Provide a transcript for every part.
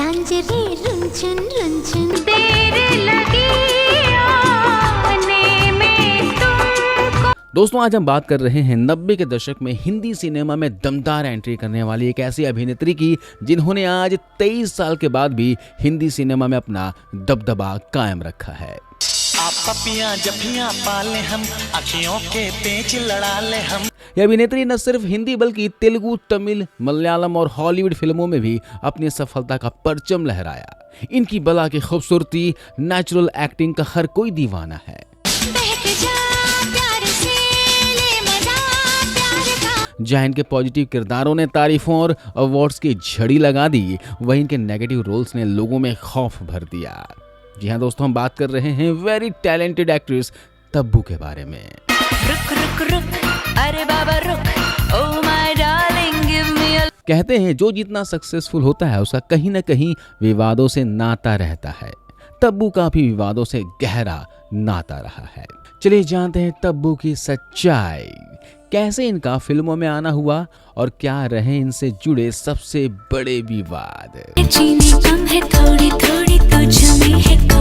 झांझरी रुंझुन रुंझुन देर लगी आने में तुमको। दोस्तों आज हम बात कर रहे हैं 90 के दशक में हिंदी सिनेमा में दमदार एंट्री करने वाली एक ऐसी अभिनेत्री की जिन्होंने आज 23 साल के बाद भी हिंदी सिनेमा में अपना दबदबा कायम रखा है। आप पपियां जफियां पाले हम, अखियों के पेच लड़ा ले हम। यह अभिनेत्री न सिर्फ हिंदी बल्कि तेलुगु, तमिल, मलयालम और हॉलीवुड फिल्मों में भी अपनी सफलता का परचम लहराया। इनकी बला की खूबसूरती, नेचुरल एक्टिंग का हर कोई दीवाना है। जहां इनके पॉजिटिव किरदारों ने तारीफों और अवार्ड्स की झड़ी लगा दी, वहीं इनके नेगेटिव रोल्स ने लोगों में खौफ भर दिया। जी हाँ दोस्तों, हम बात कर रहे हैं वेरी टैलेंटेड एक्ट्रेस तब्बू के बारे में। रुक रुक रुक अरे बाबा रुक, oh my darling give me a. कहते हैं जो जितना सक्सेसफुल होता है उसका कहीं न कहीं विवादों से नाता रहता है। तब्बू का भी विवादों से गहरा नाता रहा है। चलिए जानते हैं तब्बू की सच्चाई, कैसे इनका फिल्मों में आना हुआ और क्या रहे इनसे जुड़े सबसे बड़े विवाद। चीनी कम है थोड़ी थोड़ी तुझ में है कम।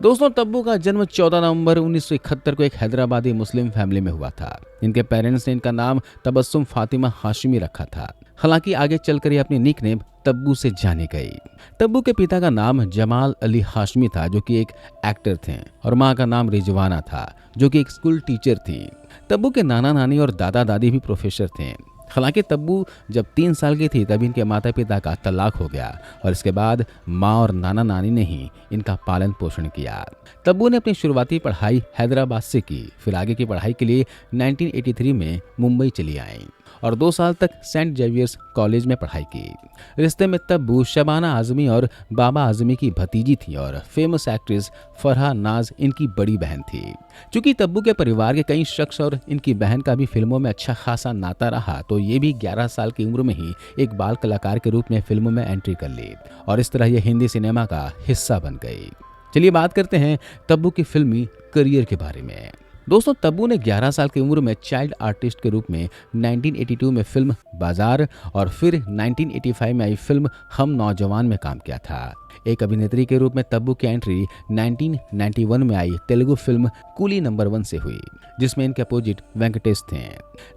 दोस्तों तब्बू का जन्म 14 नवंबर 1971 को एक हैदराबादी मुस्लिम फैमिली में हुआ था। इनके पेरेंट्स ने इनका नाम तबस्सुम फातिमा हाशिमी रखा था। हालांकि आगे चलकर ये अपनी निकनेम तब्बू से जानी गई। तब्बू के पिता का नाम जमाल अली हाशमी था जो कि एक एक्टर थे, और मां का नाम रिजवाना था जो कि एक स्कूल टीचर थी। तब्बू के नाना नानी और दादा दादी भी प्रोफेसर थे। हालांकि तब्बू जब 3 साल की थी तभी इनके माता पिता का तलाक हो गया और इसके बाद माँ और नाना नानी ने ही इनका पालन पोषण किया। तब्बू ने अपनी शुरुआती पढ़ाई हैदराबाद से की, फिर आगे की पढ़ाई के लिए 1983 में मुंबई चली आईं और 2 साल तक सेंट जेवियर्स कॉलेज में पढ़ाई की। रिश्ते में तब्बू शबाना आजमी और बाबा आजमी की भतीजी थी और फेमस एक्ट्रेस फरहा नाज इनकी बड़ी बहन थी। चूंकि तब्बू के परिवार के कई शख्स और इनकी बहन का भी फिल्मों में अच्छा खासा नाता रहा, तो ये भी 11 साल की उम्र में ही एक बाल कलाकार के रूप में फिल्मों में एंट्री कर ली और इस तरह ये हिंदी सिनेमा का हिस्सा बन गई। चलिए बात करते हैं तब्बू की फिल्मी करियर के बारे में। दोस्तों तब्बू ने 11 साल की उम्र में चाइल्ड आर्टिस्ट के रूप में 1982 में फिल्म बाजार और फिर 1985 में आई फिल्म हम नौजवान में काम किया था। एक अभिनेत्री के रूप में तब्बू की एंट्री 1991 में आई तेलुगु फिल्म कूली नंबर 1 से हुई, जिसमें इनके अपोजिट वेंकटेश थे।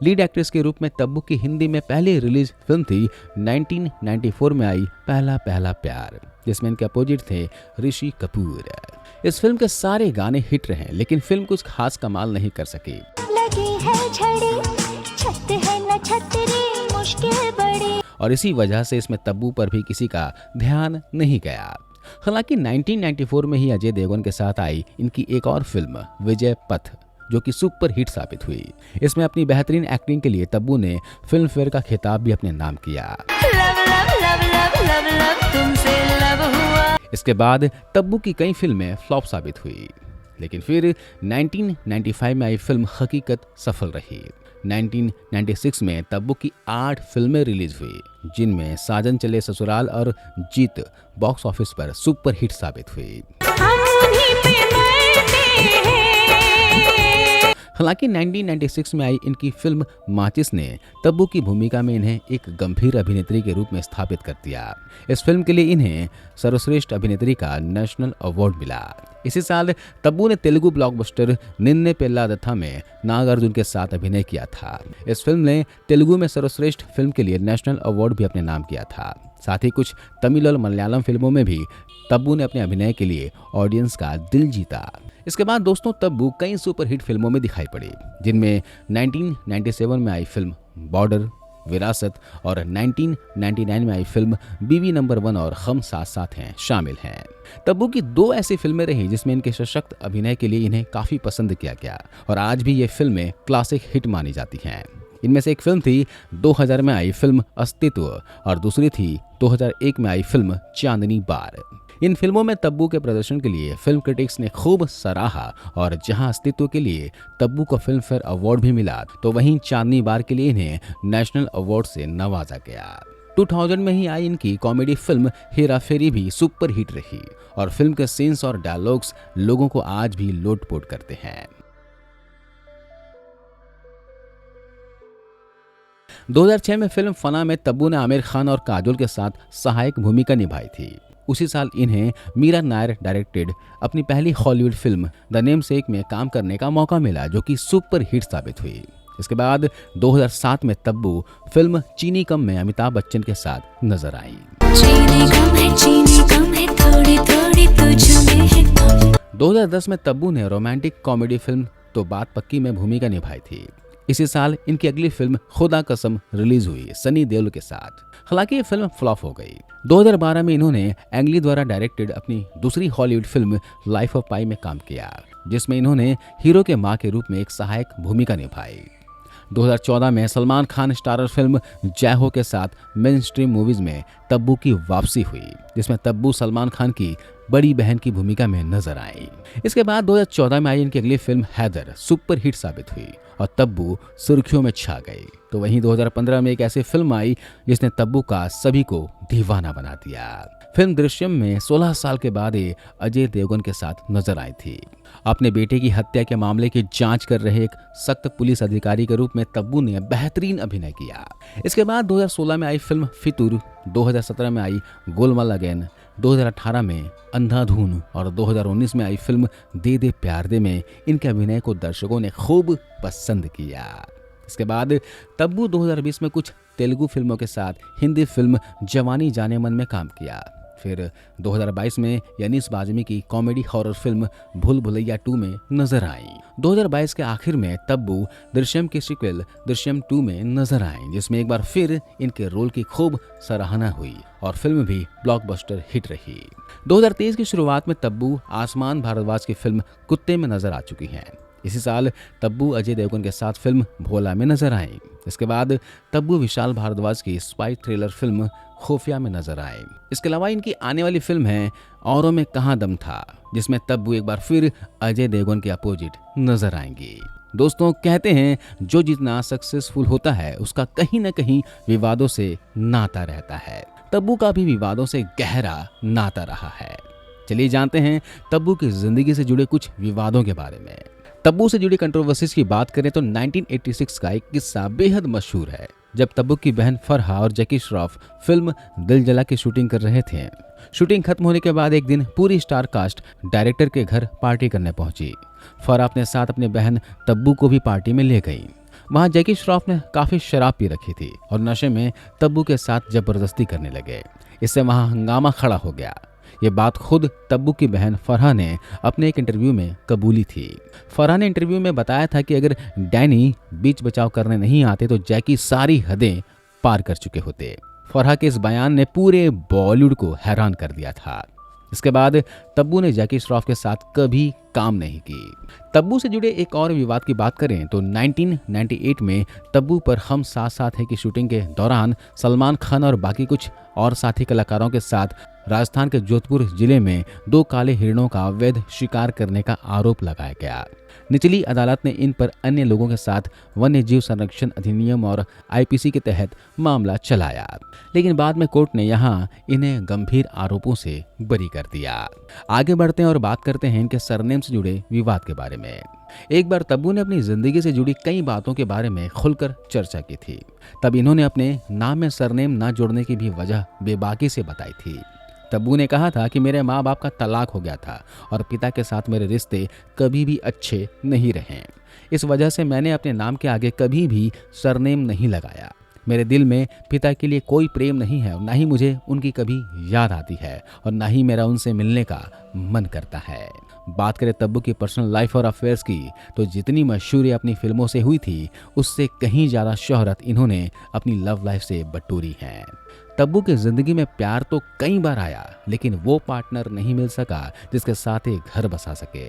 लीड एक्ट्रेस के रूप में तब्बू की हिंदी में पहली रिलीज फिल्म थी 1994 में आई पहला पहला प्यार, जिसमें इनके अपोजिट थे ऋषि कपूर। इस फिल्म के सारे गाने हिट रहे, लेकिन फिल्म कुछ खास कमाल नहीं कर सकी। लगी है झड़ी, छत है न छतरी, मुश्किल बड़ी। और इसी वजह से इसमें तब्बू पर भी किसी का ध्यान नहीं गया। हालांकि 1994 में ही अजय देवगन के साथ आई इनकी एक और फिल्म विजय पथ, जो कि सुपर हिट साबित हुई। इसमें अपनी बेहतरीन एक्टिंग के लिए तब्बू ने फिल्म फेयर का खिताब भी अपने नाम किया। Love love love love love love तुमसे लव हुआ। इसके बाद तब्बू की कई फिल्में फ्लॉप साबित हुई, लेकिन फिर 1995 में आई फिल्म हकीकत सफल रही। 1996 में तब्बू की 8 फिल्में रिलीज हुई, जिनमें साजन चले ससुराल और जीत बॉक्स ऑफिस पर सुपर हिट साबित हुई। हालांकि 1996 में आई इनकी फिल्म माचिस ने तब्बू की भूमिका में इन्हें एक गंभीर अभिनेत्री के रूप में स्थापित कर दिया। इस फिल्म के लिए इन्हें सर्वश्रेष्ठ अभिनेत्री का नेशनल अवार्ड मिला। इसी साल तब्बू ने तेलुगु ब्लॉकबस्टर निन्ने पेल्लादथा में नागार्जुन के साथ अभिनय किया था। इस फिल्म ने तेलुगु में सर्वश्रेष्ठ फिल्म के लिए नेशनल अवार्ड भी अपने नाम किया था। साथ ही कुछ तमिल और मलयालम फिल्मों में भी तब्बू ने अपने अभिनय के लिए ऑडियंस का दिल जीता। इसके बाद दोस्तों तब्बू कई सुपरहिट फिल्मों में दिखाई पड़ी, जिनमें 1997 में आई फिल्म बॉर्डर, विरासत और 1999 में आई फिल्म बीवी नंबर 1 और हम साथ साथ हैं शामिल हैं। तब्बू की 2 ऐसी फिल्में रही जिसमें इनके सशक्त अभिनय के लिए इन्हें काफी पसंद किया गया और आज भी ये फिल्में क्लासिक हिट मानी जाती हैं। इनमें से एक फिल्म थी 2000 में आई फिल्म अस्तित्व और दूसरी थी 2001 में आई फिल्म चांदनी बार। इन फिल्मों में तब्बू के प्रदर्शन के लिए फिल्म क्रिटिक्स ने खूब सराहा और जहां अस्तित्व के लिए तब्बू को फिल्म फेयर अवार्ड भी मिला, तो वहीं चांदनी बार के लिए इन्हें नेशनल अवार्ड से नवाजा गया। 2000 में ही आई इनकी कॉमेडी फिल्म हेरा फेरी भी सुपर हिट रही और फिल्म के सीन्स और डायलॉग्स लोगों को आज भी लोटपोट करते हैं। 2006 में फिल्म फना में तब्बू ने आमिर खान और काजोल के साथ सहायक भूमिका निभाई थी। उसी साल इन्हें मीरा नायर डायरेक्टेड अपनी पहली हॉलीवुड फिल्म द नेमसेक में काम करने का मौका मिला, जो कि सुपर हिट साबित हुई। इसके बाद 2007 में तब्बू फिल्म चीनी कम में अमिताभ बच्चन के साथ नजर आई। चीनी कम है थोड़ी थोड़ी तुझ में है कम। 2010 में तब्बू ने रोमांटिक कॉमेडी फिल्म तो बात पक्की में भूमिका निभाई थी। इसी साल इनकी अगली फिल्म खुदा कसम रिलीज हुई सनी देओल के साथ। हालांकि ये फिल्म फ्लॉप हो गई। 2012 में इन्होंने एंगली द्वारा डायरेक्टेड अपनी दूसरी हॉलीवुड फिल्म लाइफ ऑफ पाई में काम किया, जिसमें इन्होंने हीरो के मां के रूप में एक सहायक भूमिका निभाई। 2014 में सलमान खान स्टारर फिल्म जय हो के साथ मेन स्ट्रीम मूवीज में तब्बू की वापसी हुई, जिसमें तब्बू सलमान खान की बड़ी बहन की भूमिका में नजर आई। इसके बाद 2014 में आई इनकी अगली फिल्म हैदर सुपर हिट साबित हुई और तब्बू सुर्खियों में छा गई। तो वहीं 2015 में एक ऐसी फिल्म आई जिसने तब्बू का सभी को दीवाना बना दिया। फिल्म दृश्यम में 16 साल के बाद ये अजय देवगन के साथ नजर आई थी। अपने बेटे की हत्या के मामले की जांच कर रहे एक सख्त पुलिस अधिकारी के रूप में तब्बू ने बेहतरीन अभिनय किया। इसके बाद 2016 में आई फिल्म फितूर, 2017 में आई गोलमाल अगेन, 2018 में अंधाधुन और 2019 में आई फिल्म दे दे प्यार दे में इनके अभिनय को दर्शकों ने खूब पसंद किया। इसके बाद तब्बू 2020 में कुछ तेलुगु फिल्मों के साथ हिंदी फिल्म जवानी जाने मन में काम किया। फिर 2022 में यनीस बाज़मी की कॉमेडी हॉरर फिल्म भूल भुलैया 2 में नजर आई। 2022 के आखिर में तब्बू दृश्यम की सीक्वल दृश्यम 2 में नजर आई, जिसमें एक बार फिर इनके रोल की खूब सराहना हुई और फिल्म भी ब्लॉकबस्टर हिट रही। 2023 की शुरुआत में तब्बू आसमान भारद्वाज की फिल्म कुत्ते में नजर आ चुकी हैं। इसी साल तब्बू अजय देवगन के साथ फिल्म भोला में नजर आई। इसके बाद तब्बू विशाल भारद्वाज की स्पाई थ्रिलर फिल्म खुफिया में नजर आए। इसके अलावा इनकी आने वाली फिल्म है औरों में कहां दम था, जिसमें तब्बू एक बार फिर अजय देवगन के अपोजिट नजर आएंगी। दोस्तों, कहते हैं जो जितना सक्सेसफुल होता है उसका कहीं न कहीं विवादों से नाता रहता है। तब्बू का भी विवादों से गहरा नाता रहा है। चलिए जानते हैं तब्बू की जिंदगी से जुड़े कुछ विवादों के बारे में। तब्बू से जुड़ी कंट्रोवर्सीज की बात करें तो 1986 का एक किस्सा बेहद मशहूर है, जब तब्बू की बहन फरहा और जैकी श्रॉफ फिल्म दिल जला की शूटिंग कर रहे थे। शूटिंग खत्म होने के बाद एक दिन पूरी स्टार कास्ट डायरेक्टर के घर पार्टी करने पहुंची। फरहा अपने साथ अपने बहन तब्बू को भी पार्टी में ले गई। वहां जैकी श्रॉफ ने काफी शराब पी रखी थी और नशे में तब्बू के साथ जबरदस्ती करने लगे। इससे वहां हंगामा खड़ा हो गया। ये बात खुद तब्बू की बहन फरहा ने अपने एक इंटरव्यू में कबूली थी। फरहा ने इंटरव्यू में बताया था कि अगर डैनी बीच बचाव करने नहीं आते तो जैकी सारी हदें पार कर चुके होते। फरहा के इस बयान ने पूरे बॉलीवुड को हैरान कर दिया था। इसके बाद तब्बू ने जैकी श्रॉफ के साथ कभी काम नहीं की। तब्बू से जुड़े एक और विवाद की बात करें तो 1998 में तब्बू पर हम साथ साथ हैं की शूटिंग के दौरान सलमान खान और बाकी कुछ और साथी कलाकारों के साथ राजस्थान के जोधपुर जिले में 2 काले हिरणों का अवैध शिकार करने का आरोप लगाया गया। निचली अदालत ने इन पर अन्य लोगों के साथ वन्य जीव संरक्षण अधिनियम और आईपीसी के तहत मामला चलाया, लेकिन बाद में कोर्ट ने यहां इन्हें गंभीर आरोपों से बरी कर दिया। आगे बढ़ते हैं और बात करते हैं इनके सरनेम से जुड़े विवाद के बारे में। एक बार तब्बू ने अपनी जिंदगी से जुड़ी कई बातों के बारे में खुलकर चर्चा की थी। तब इन्होंने अपने नाम में सरनेम न जोड़ने की भी वजह बेबाकी से बताई थी। तब्बू ने कहा था कि मेरे माँ बाप का तलाक हो गया था और पिता के साथ मेरे रिश्ते कभी भी अच्छे नहीं रहे। इस वजह से मैंने अपने नाम के आगे कभी भी सरनेम नहीं लगाया। मेरे दिल में पिता के लिए कोई प्रेम नहीं है और ना ही मुझे उनकी कभी याद आती है और ना ही मेरा उनसे मिलने का मन करता है। बात करें तब्बू की पर्सनल लाइफ और अफेयर्स की तो जितनी मशहूरी अपनी फिल्मों से हुई थी उससे कहीं ज़्यादा शोहरत इन्होंने अपनी लव लाइफ से बटोरी है। तब्बू की जिंदगी में प्यार तो कई बार आया, लेकिन वो पार्टनर नहीं मिल सका जिसके साथ एक घर बसा सके।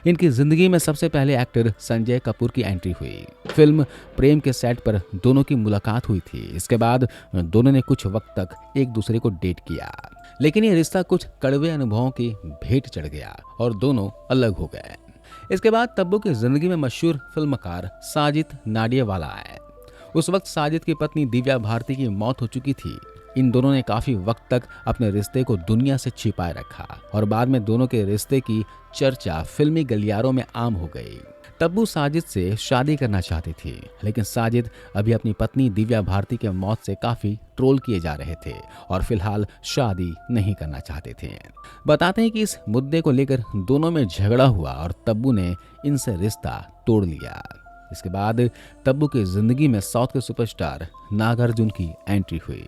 इनकी जिंदगी में सबसे पहले एक्टर संजय कपूर की एंट्री हुई। फिल्म प्रेम के सेट पर दोनों की मुलाकात हुई थी। इसके बाद दोनों ने कुछ वक्त तक एक दूसरे को डेट किया, लेकिन ये रिश्ता कुछ कड़वे अनुभवों की भेंट चढ़ गया और दोनों अलग हो गए। इसके बाद तब्बू की जिंदगी में मशहूर फिल्मकार साजिद नाडियावाला आए। उस वक्त साजिद की पत्नी दिव्या भारती की मौत हो चुकी थी। इन दोनों ने काफी वक्त तक अपने रिश्ते को दुनिया से छिपाए रखा और बाद में दोनों के रिश्ते की चर्चा फिल्मी गलियारों में आम हो गई। तब्बू साजिद से शादी करना चाहती थी, लेकिन साजिद अभी अपनी पत्नी दिव्या भारती के मौत से काफी ट्रोल किए जा रहे थे और फिलहाल शादी नहीं करना चाहते थे। बताते हैं कि इस मुद्दे को लेकर दोनों में झगड़ा हुआ और तब्बू ने इनसे रिश्ता तोड़ लिया। इसके बाद तब्बू की जिंदगी में साउथ के सुपरस्टार नागार्जुन की एंट्री हुई।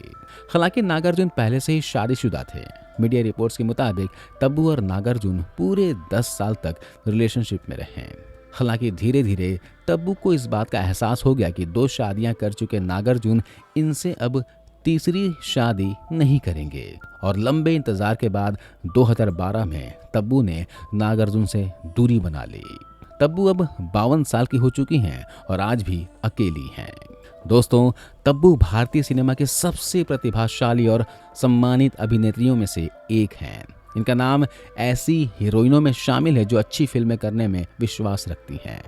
हालांकि नागार्जुन पहले से ही शादीशुदा थे। मीडिया रिपोर्ट्स के मुताबिक तब्बू और नागार्जुन पूरे 10 साल तक रिलेशनशिप में रहे। हालांकि धीरे धीरे तब्बू को इस बात का एहसास हो गया कि 2 शादियां कर चुके नागार्जुन इनसे अब तीसरी शादी नहीं करेंगे और लंबे इंतजार के बाद 2012 में तब्बू ने नागार्जुन से दूरी बना ली। तब्बू अब 52 साल की हो चुकी हैं और आज भी अकेली हैं। दोस्तों, तब्बू भारतीय सिनेमा के सबसे प्रतिभाशाली और सम्मानित अभिनेत्रियों में से एक हैं। इनका नाम ऐसी हीरोइनों में शामिल है जो अच्छी फिल्में करने में विश्वास रखती हैं।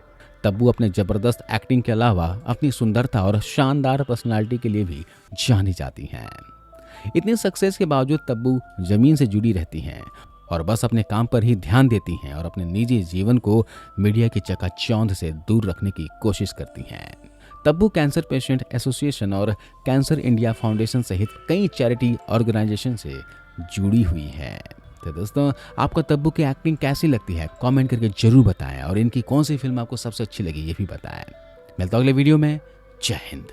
तब्बू अपने जबरदस्त एक्टिंग के अलावा अपनी सुंदरता और शानदार पर्सनालिटी के लिए भी जानी जाती हैं। इतनी सक्सेस के बावजूद तब्बू जमीन से जुड़ी रहती हैं और बस अपने काम पर ही ध्यान देती हैं और अपने निजी जीवन को मीडिया की चकाचौंध से दूर रखने की कोशिश करती हैं। तब्बू कैंसर पेशेंट एसोसिएशन और कैंसर इंडिया फाउंडेशन सहित कई चैरिटी ऑर्गेनाइजेशन से जुड़ी हुई हैं। तो दोस्तों, आपको तब्बू की एक्टिंग कैसी लगती है कमेंट करके जरूर बताएं और इनकी कौन सी फिल्म आपको सबसे अच्छी लगी ये भी बताएं। मिलता हूं अगले वीडियो में। जय हिंद।